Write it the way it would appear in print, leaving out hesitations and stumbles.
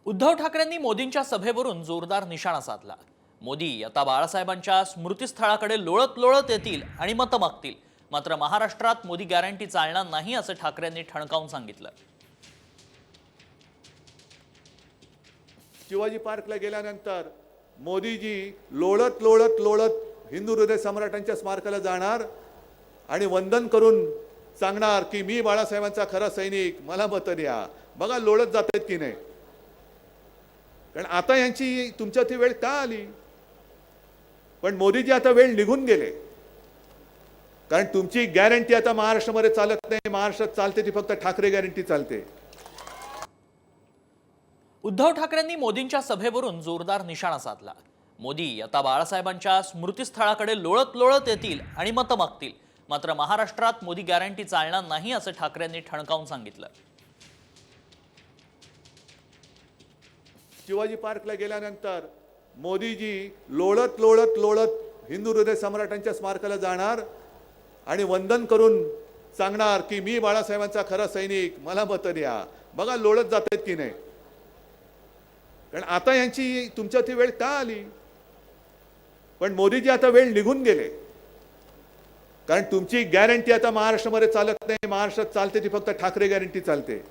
उद्धव ठाकरेंनी मोदींच्या सभेवरून जोरदार निशाणा साधला। मोदी आता बाळासाहेबांच्या स्मृतीस्थळाकडे लोळत लोळत येतील आणि मतं मागतील। मात्र महाराष्ट्रात मोदी गॅरंटी चालणार नाही असं ठाकरेंनी ठणकावून सांगितलं। शिवाजी पार्कला गेल्यानंतर मोदीजी लोळत लोळत लोळत हिंदू हृदय सम्राटांच्या स्मारकाला जाणार आणि वंदन करून सांगणार की मी बाळासाहेबांचा खरा सैनिक, मला मतं द्या। बघा लोळत जातात की नाही। कारण आता यांची तुमच्यात वेळ का आली? पण मोदीजी आता वेळ निघून गेले, कारण तुमची गॅरंटी आता महाराष्ट्रामध्ये चालत नाही। महाराष्ट्रात चालते ती फक्त ठाकरे गॅरंटी चालते। उद्धव ठाकरेंनी मोदींच्या सभेवरून जोरदार निशाणा साधला। मोदी आता बाळासाहेबांच्या स्मृतीस्थळाकडे लोळत लोळत येतील आणि मतं मागतील। मात्र महाराष्ट्रात मोदी गॅरंटी चालणार नाही असं ठाकरेंनी ठणकावून सांगितलं। शिवाजी पार्कला गेल्यानंतर मोदीजी लोळत लोळत लोळत हिंदू हृदय सम्राटांच्या स्मारकाला जाणार आणि वंदन करून सांगणार की मी बाळासाहेबांचा खरा सैनिक, मला मतं द्या। बघा लोळत जातात की नाही। कारण आता यांची तुमच्यात वेळ का आली? पण मोदीजी आता वेळ निघून गेले, कारण तुमची गॅरंटी आता महाराष्ट्रामध्ये चालत नाही। महाराष्ट्रात चालते ती फक्त ठाकरे गॅरंटी चालते।